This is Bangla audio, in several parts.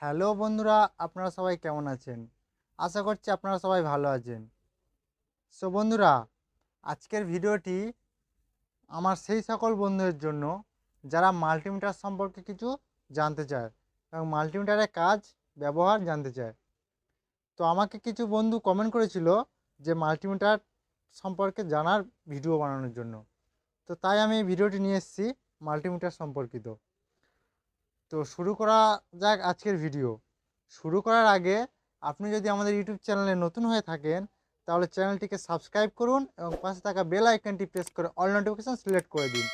হ্যালো বন্ধুরা, আপনারা সবাই কেমন আছেন? আশা করছি আপনারা সবাই ভালো আছেন। সো বন্ধুরা, আজকের ভিডিওটি আমার সেই সকল বন্ধুদের জন্য যারা মাল্টিমিটার সম্পর্কে কিছু জানতে চায় এবং মাল্টিমিটারের কাজ ব্যবহার জানতে চায়। তো আমাকে কিছু বন্ধু কমেন্ট করেছিল যে মাল্টিমিটার সম্পর্কে জানার ভিডিও বানানোর জন্য। তো তাই আমি এই ভিডিওটি নিয়ে এসেছি মাল্টিমিটার সম্পর্কিত। তো শুরু করা যাক আজকের ভিডিও। শুরু করার আগে আপনি যদি আমাদের ইউটিউব চ্যানেলে নতুন হয়ে থাকেন তাহলে চ্যানেলটিকে সাবস্ক্রাইব করুন এবং পাশে থাকা বেল আইকনটি প্রেস করে অল নোটিফিকেশান সিলেক্ট করে দিন।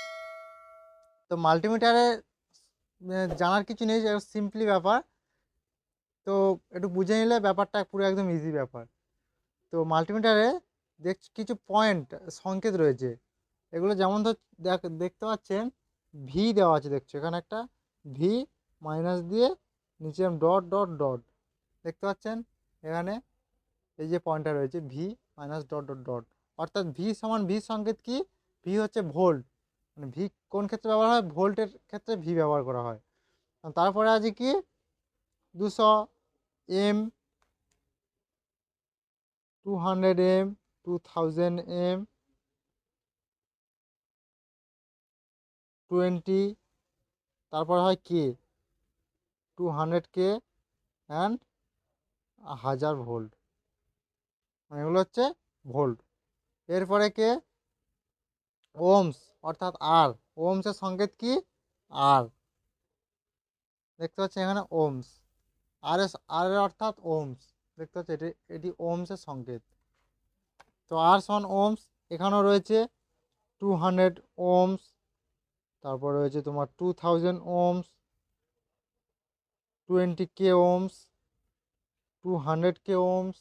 তো মাল্টিমিটারে জানার কিছু নেই, সিম্পলি ব্যাপার। তো একটু বুঝে নিলে ব্যাপারটা পুরো একদম ইজি ব্যাপার। তো মাল্টিমিটারে কিছু পয়েন্ট সংকেত রয়েছে। এগুলো যেমন দেখতে পাচ্ছেন ভি দেওয়া আছে, দেখছো এখানে একটা ভি মাইনাস দিয়ে নিচে ডট ডট ডট দেখতে পাচ্ছেন। এখানে এই যে পয়েন্টটা রয়েছে V minus dot dot dot, অর্থাৎ ভি সমান ভি সংকেত কি? ভি হচ্ছে ভোল্ট, মানে ভি কোন ক্ষেত্রে ব্যবহার হয়? ভোল্টের ক্ষেত্রে ভি ব্যবহার করা হয়। তারপরে আছে কি 200 এম, 200 এম, 2000 এম, 20, তারপর হয় কে 200 কে অ্যান্ড 1000 ভোল্ট, মানে এগুলো হচ্ছে ভোল্ট। এরপরে কে ওমস, অর্থাৎ আর। ওমসের সংকেত কি? আর, দেখতে পাচ্ছি এখানে ওমস। আর এর অর্থাৎ ওমস, দেখতে পাচ্ছি এটি এটি ওমসের সংকেত। তো আর সমান ওমস। এখানেও রয়েছে 200 ওমস, তারপর রয়েছে তোমার 2000 ওমস, 20 কে ওমস, 200 কে ওমস,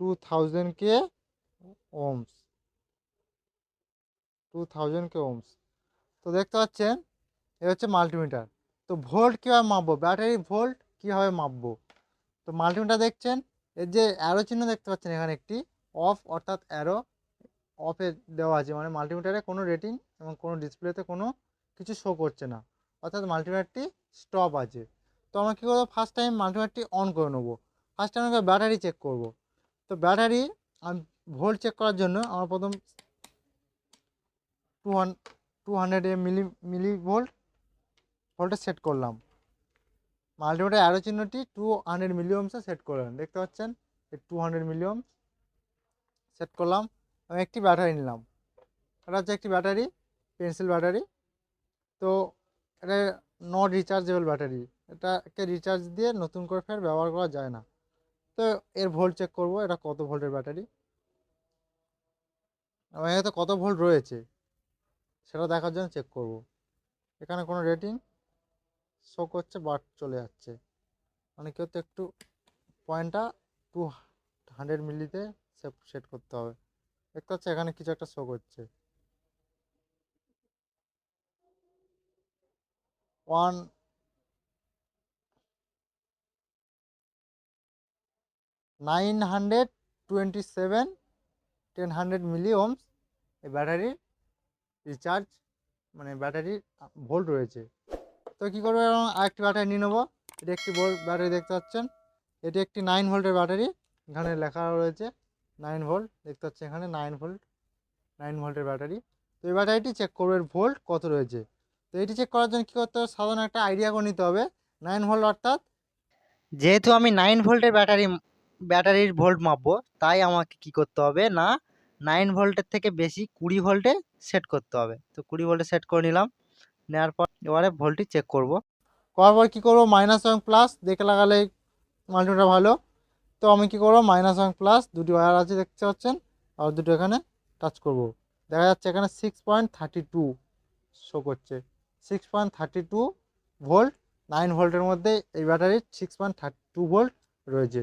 2000 কে ওমস, 2000 কে ওমস। তো দেখতে পাচ্ছেন এ হচ্ছে মাল্টিমিটার। তো ভোল্ট কীভাবে মাপবো? ব্যাটারি ভোল্ট কীভাবে মাপবো? তো মাল্টিমিটার দেখছেন, এর যে অ্যারো চিহ্ন দেখতে পাচ্ছেন এখানে একটি অফ, অর্থাৎ অ্যারো অফে দেওয়া আছে, মানে মাল্টিমিটারে কোনো রেটিং এবং কোনো ডিসপ্লেতে কোনো কিছু শো করছে না, অর্থাৎ মাল্টিমিটারটি স্টপ আছে। তো আমরা কী করবো? ফার্স্ট টাইম মাল্টিমিটারটি অন করে নেবো। ফার্স্ট টাইম আমরা ব্যাটারি চেক করব। তো ব্যাটারি ভোল্ট চেক করার জন্য আমরা প্রথম 200 মিলি ভোল্টে সেট করলাম। মাল্টিমিটার অ্যারো চিহ্নটি 200 মিলি ওহমসে সেট করলেন, দেখতে পাচ্ছেন এই 200 মিলি ওহম সেট করলাম এবং একটি ব্যাটারি নিলাম। এটা হচ্ছে একটি ব্যাটারি, পেন্সিল ব্যাটারি। তো এটা নট রিচার্জেবল ব্যাটারি, এটাকে রিচার্জ দিয়ে নতুন করে ফের ব্যবহার করা যায় না। তো এর ভোল্ট চেক করব, এটা কত ভোল্টের ব্যাটারি এবং এতে কত ভোল্ট রয়েছে সেটা দেখার জন্য চেক করব। এখানে কোনো রেটিং শো করছে বাট চলে যাচ্ছে, মানে কেউ তো একটু পয়েন্টটা 200 মিলিতে সেট করতে হবে। দেখতে পাচ্ছি এখানে কিছু একটা শো করছে 927 1000 মিলি ওহমস এই ব্যাটারির রিচার্জ, মানে ব্যাটারির ভোল্ট রয়েছে। তো কী করবো? এবং আরেকটি ব্যাটারি নিয়ে নেবো। এটি একটি ব্যাটারি দেখতে পাচ্ছেন, এটি একটি 9 ভোল্টের ব্যাটারি। এখানে লেখা রয়েছে 9 ভোল্ট, দেখতে পাচ্ছি এখানে 9 ভোল্টের ব্যাটারি। তো এই ব্যাটারিটি চেক করবো এর ভোল্ট কত রয়েছে। তো এটি চেক করার জন্য কী করতে হবে? সাধারণ একটা আইডিয়া করে নিতে হবে। 9 ভোল্ট অর্থাৎ, যেহেতু আমি 9 ভোল্টের ব্যাটারির ভোল্ট মাপবো, তাই আমাকে কি করতে হবে না 9 ভোল্টের থেকে বেশি 20 ভোল্টে সেট করতে হবে। তো 20 ভোল্টে সেট করে নিলাম। নেওয়ার পর এবারে ভোল্টটি চেক করব। করার পর কী করবো? মাইনাস এবং প্লাস দেখে লাগালে মাল্টিমিটার ভালো। তো আমি কী করবো? মাইনাস এবং প্লাস দুটি ওয়্যার আছে দেখতে পাচ্ছেন, আর দুটো এখানে টাচ করব। দেখা যাচ্ছে এখানে 6.32 শো করছে, 6.32 ভোল্ট। 9 ভোল্টের মধ্যে এই ব্যাটারির 6.32 ভোল্ট রয়েছে।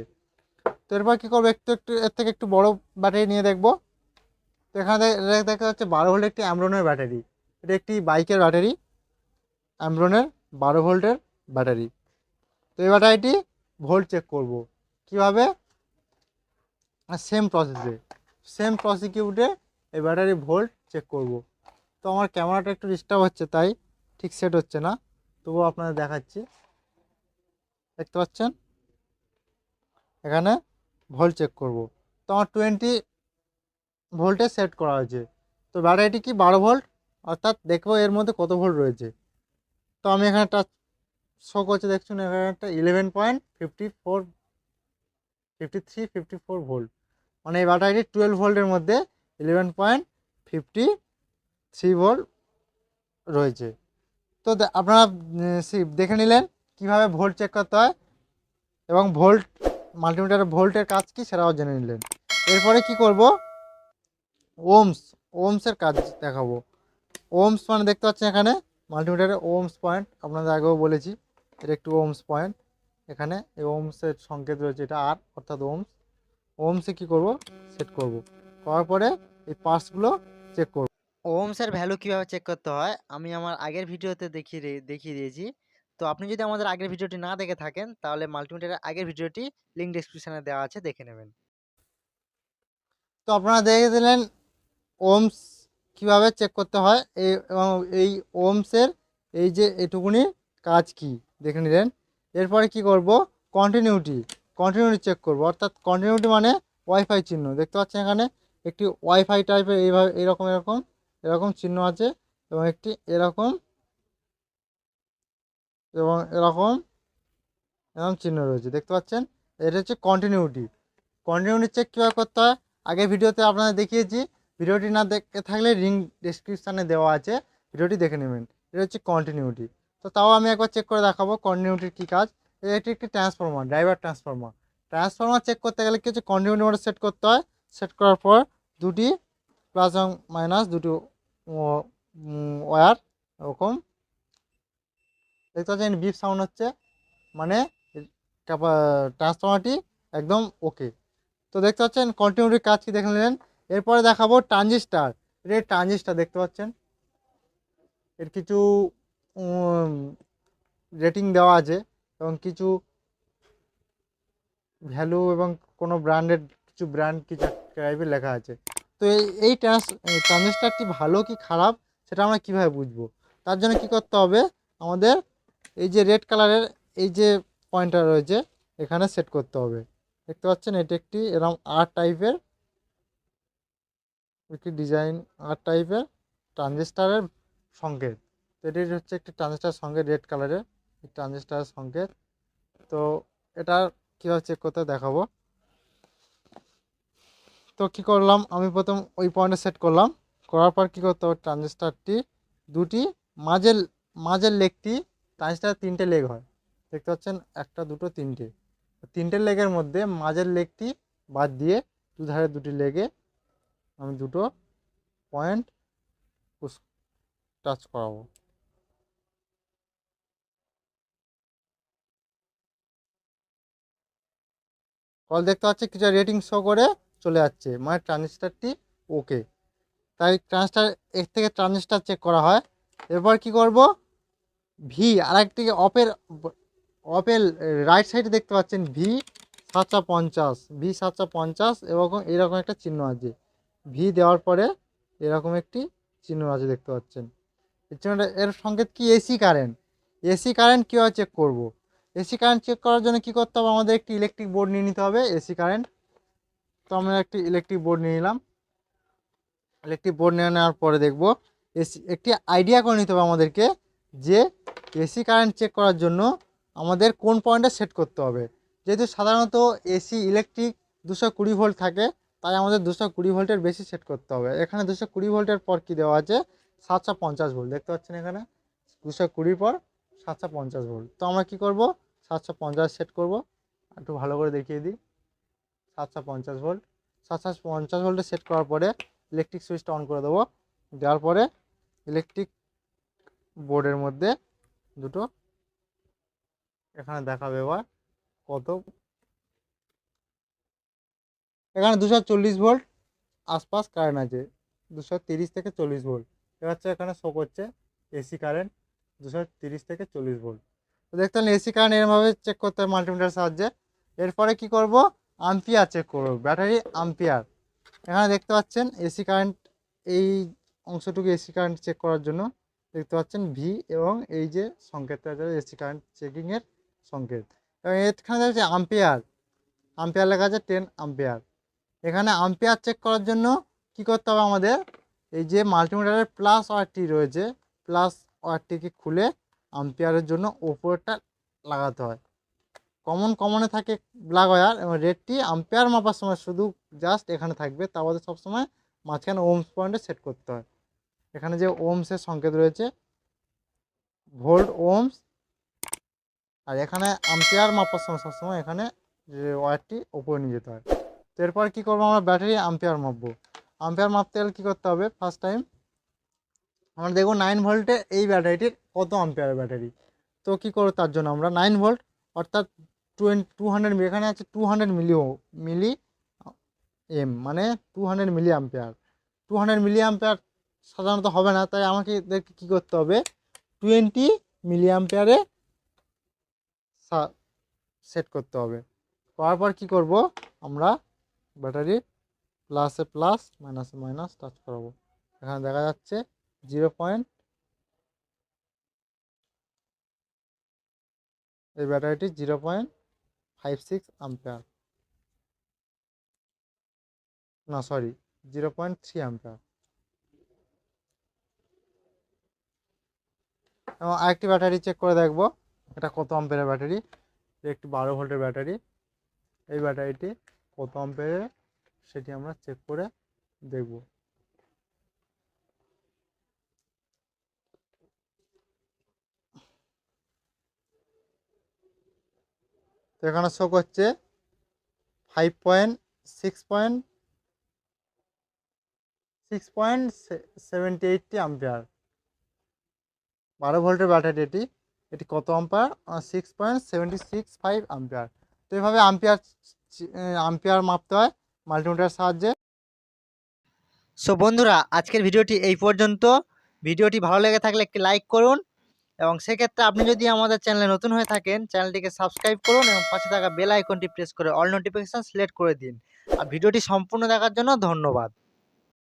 তো এরপর কী করবো? একটু এর থেকে একটু বড় ব্যাটারি নিয়ে দেখব। তো এখানে দেখা যাচ্ছে 12 ভোল্টের একটি অ্যামরনের ব্যাটারি। এটা একটি বাইকের ব্যাটারি, অ্যামরনের 12 ভোল্টের ব্যাটারি। তো এই ব্যাটারিটি ভোল্ট চেক করব কীভাবে? সেম প্রসিকিউটে এই ব্যাটারি ভোল্ট চেক করব। তো আমার ক্যামেরাটা একটু ডিস্টার্ব হচ্ছে, তাই ঠিক সেট হচ্ছে না, তবুও আপনাদের দেখাচ্ছি। দেখতে পাচ্ছেন এখানে ভোল্ট চেক করব। তো আমার 20 ভোল্টে সেট করা হয়েছে। তো ব্যাটারিটি কি 12 ভোল্ট, অর্থাৎ দেখবো এর মধ্যে কত ভোল্ট রয়েছে। তো আমি এখানে একটা শো করছে, দেখছুন এখানে একটা 11.53-54 ভোল্ট, মানে এই ব্যাটারিটি 12 ভোল্টের মধ্যে 11.53 ভোল্ট রয়েছে। তো আপনারা দেখে নিলেন কিভাবে ভোল্ট চেক করতে হয় এবং ভোল্ট মাল্টিমিটারের ভোল্টের কাজ কি সেটাও জেনে নিলেন। এরপরে কি করব, ওমসের কাজ দেখাবো। ওমস মানে দেখতে পাচ্ছেন এখানে মাল্টিমিটারের ওমস পয়েন্ট, আপনাদের আগেও বলেছি এটা একটু ওমস পয়েন্ট। এখানে এই ওমসের সংকেত রয়েছে, এটা আর অর্থাৎ ওমসে কি করব, সেট করব, করার পরে এই পার্টসগুলো চেক করব। ওহমসের ভ্যালু কিভাবে চেক করতে হয় আমি আমার আগের ভিডিওতে দেখিয়ে দিয়েছি। তো আপনি যদি আমাদের আগের ভিডিওটি না দেখে থাকেন তাহলে মাল্টিমিটারের আগের ভিডিওটি লিঙ্ক ডেসক্রিপশনে দেওয়া আছে, দেখে নেবেন। তো আপনারা দেখে দিলেন ওমস কিভাবে চেক করতে হয়, এবং এই ওমসের এই যে এটুকুনি কাজ কি দেখে নিলেন। এরপরে কি করব, কন্টিনিউটি চেক করব, অর্থাৎ কন্টিনিউটি মানে ওয়াইফাই চিহ্ন দেখতে পাচ্ছেন এখানে একটি ওয়াইফাই টাইপের এইভাবে এরকম এরকম এরকম চিহ্ন আছে, এবং একটি এরকম এবং এরকম এরকম চিহ্ন রয়েছে দেখতে পাচ্ছেন। এটা হচ্ছে কন্টিনিউটি চেক কীভাবে করতে হয় আগের ভিডিওতে আপনাদের দেখিয়েছি। ভিডিওটি না দেখে থাকলে লিঙ্ক ডেসক্রিপশানে দেওয়া আছে, ভিডিওটি দেখে নেবেন। এটা হচ্ছে কন্টিনিউটি। তো তাও আমি একবার চেক করে দেখাবো কন্টিনিউটির কী কাজ। এটি একটি ট্রান্সফরমার, ড্রাইভার ট্রান্সফরমার চেক করতে গেলে কি হচ্ছে, কন্টিনিউটি মোডে সেট করতে হয়। সেট করার পর দুটি প্লাস এবং মাইনাস দুটি ওয়্যার এরকম দেখতে পাচ্ছেন, বিপ সাউন্ড হচ্ছে, মানে ট্রান্সফরমারটি একদম ওকে। তো দেখতে পাচ্ছেন কন্টিনিউটির কাজ কি দেখে নিলেন। এরপরে দেখাবো ট্রানজিস্টার। এটা ট্রানজিস্টার দেখতে পাচ্ছেন, এর কিছু রেটিং দেওয়া আছে এবং কিছু ভ্যালু এবং কোনো ব্র্যান্ডেড কিছু ব্র্যান্ড কিছু টাইপের লেখা আছে। তো এই ট্রানজিস্টারটি ভালো কি খারাপ সেটা আমরা কীভাবে বুঝবো, তার জন্য কি করতে হবে, আমাদের এই যে রেড কালারের এই যে পয়েন্টটা রয়েছে এখানে সেট করতে হবে। দেখতে পাচ্ছেন এটি একটি এরকম আর টাইপের একটি ডিজাইন, আর টাইপের ট্রানজিস্টারের সংকেত। তো এটি হচ্ছে একটি ট্রানজিস্টার সংকেত, রেড কালারের ট্রানজিস্টারের সংকেত। তো এটা কীভাবে চেক করতে দেখাবো। তো কী করলাম, আমি প্রথম ওই পয়েন্টে সেট করলাম, করার পর কী করতে হবে, ট্রানজিস্টারটি দুটি মাঝের মাঝের লেগটি, ট্রানজিস্টারের 3টে লেগ হয় দেখতে পাচ্ছেন, একটা দুটো তিনটে, 3টে লেগের মধ্যে মাঝের লেগটি বাদ দিয়ে দুধারে দুটি লেগে আমি দুটো পয়েন্ট টাচ করাবো। কল দেখতে পাচ্ছি কিছু রেটিং শো করে চলে যাচ্ছে, মানে ট্রানজিস্টারটি ওকে। তাই ট্রানজিস্টার এর থেকে ট্রানজিস্টার চেক করা হয়। এরপর কি করব, ভি আরেকটি অপের রাইট সাইডে দেখতে পাচ্ছেন ভি 750 এরকম একটা চিহ্ন আছে। ভি দেওয়ার পরে এরকম একটি চিহ্ন আছে দেখতে পাচ্ছেন। এর চিহ্নটা এর সংকেত কি, এসি কারেন্ট কীভাবে চেক করব। এসি কারেন্ট চেক করার জন্য কি করতে হবে, আমাদের একটি ইলেকট্রিক বোর্ড নিয়ে নিতে হবে এসি কারেন্ট। তো আমরা একটি ইলেকট্রিক বোর্ড নিয়ে নিলাম। ইলেকট্রিক বোর্ড নিয়ে নেওয়ার পরে দেখব একটি আইডিয়া করে নিতে হবে আমাদেরকে, যে এসি কারেন্ট চেক করার জন্য আমাদের কোন পয়েন্টে সেট করতে হবে। যেহেতু সাধারণত এসি ইলেকট্রিক 220 ভোল্ট থাকে, তাই আমাদের 220 ভোল্টের বেশি সেট করতে হবে। এখানে 220 ভোল্টের পর কি দেওয়া আছে, 750 ভোল্ট দেখতে পাচ্ছেন এখানে 220 পর 750 ভোল্ট। তো আমরা কি করব, 750 সেট করব। একটু ভালো করে দেখিয়ে দিই, 750 ভোল্ট। 750 ভোল্টে সেট করার পরে ইলেকট্রিক সুইচটা অন করে দেবো। দেওয়ার পরে ইলেকট্রিক বোর্ডের মধ্যে দুটো এখানে দেখাবে এবার কত, এখানে 240 ভোল্ট আশপাশ কারেন্ট আছে, 230 থেকে 40 ভোল্ট। এটা হচ্ছে এখানে শো করছে এসি কারেন্ট 230 থেকে 40 ভোল্ট। তো দেখতে হলে এসি কারেন্ট এরভাবে চেক করতে হবে মাল্টিমিটারের সাহায্যে। এরপরে কি করব, আম্পিয়ার চেক করব, ব্যাটারি আম্পিয়ার। এখানে দেখতে পাচ্ছেন এসি কারেন্ট, এই অংশটুকু এসি কারেন্ট চেক করার জন্য দেখতে পাচ্ছেন ভি এবং এই যে সংকেতটা আছে এসি কারেন্ট চেকিংয়ের সংকেত। এবং এখানে দেখছি আম্পিয়ার, আম্পিয়ার লেখা আছে 10 আম্পিয়ার। এখানে আম্পিয়ার চেক করার জন্য কি করতে হবে আমাদের, এই যে মাল্টিমিটারের প্লাস ওয়ারটি রয়েছে, প্লাস ওয়ারটিকে খুলে আম্পিয়ারের জন্য ওপরটা লাগাতে হয়। কমনে থাকে ব্ল্যাক ওয়্যার, এবং রেডটি আম্পিয়ার মাপার সময় শুধু জাস্ট এখানে থাকবে, তা বাদে সবসময় মাঝখানে ওমস পয়েন্টে সেট করতে হয়। এখানে যে ওমসের সংকেত রয়েছে, ভোল্ট ওমস, আর এখানে আম্পিয়ার মাপার সময় সবসময় এখানে যে ওয়্যারটি ওপরে নিয়ে যেতে হয়। তো এরপর কী করবো, আমরা ব্যাটারি আম্পিয়ার মাপবো। আম্পিয়ার মাপতে গেলে কী করতে হবে, ফার্স্ট টাইম আমরা দেখবো 9 ভোল্টে এই ব্যাটারিটির কত আম্পিয়ারের ব্যাটারি। তো কী করবো, তার জন্য আমরা 9 ভোল্ট অর্থাৎ 200 এখানে আছে 200 মিলি এম, মানে 200 মিলি আম্পিয়ার। 200 মিলি আম্পিয়ার সাধারণত হবে না, তাই আমাকে কী করতে হবে, 20 মিলি আম্পিয়ারে সেট করতে হবে। করার পর কী করবো, আমরা ব্যাটারি প্লাসে প্লাস মাইনাসে মাইনাস টাচ করাবো। এখানে দেখা যাচ্ছে 0. এই ব্যাটারিটি 0.56 আম্পিয়ার, না সরি 0.3 আম্পিয়ার। এবং আরেকটি ব্যাটারি চেক করে দেখবো এটা কত আম্পিয়ারের ব্যাটারি। একটি 12 ভোল্টের ব্যাটারি, এই ব্যাটারিটি কত আম্পিয়ারের সেটি আমরা চেক করে দেখব। তো এখানে শো করছে 6.78 আম্পিয়ার, 12 ভোল্টের ব্যাটারি এটি। এটি কত আম্পিয়ার, 6.765 আম্পিয়ার। তো এইভাবে আম্পিয়ার মাপতে হয় মাল্টিমিটারের সাহায্যে। সো বন্ধুরা, আজকের ভিডিওটি এই পর্যন্ত। ভিডিওটি ভালো লেগে থাকলে একটি লাইক করুন, এবং সেক্ষেত্রে আপনি যদি আমাদের চ্যানেলে নতুন হয়ে থাকেন, চ্যানেলটিকে সাবস্ক্রাইব করুন এবং পাশে থাকা বেল আইকনটি প্রেস করে অল নোটিফিকেশন সিলেক্ট করে দিন। আর ভিডিওটি সম্পূর্ণ দেখার জন্য ধন্যবাদ।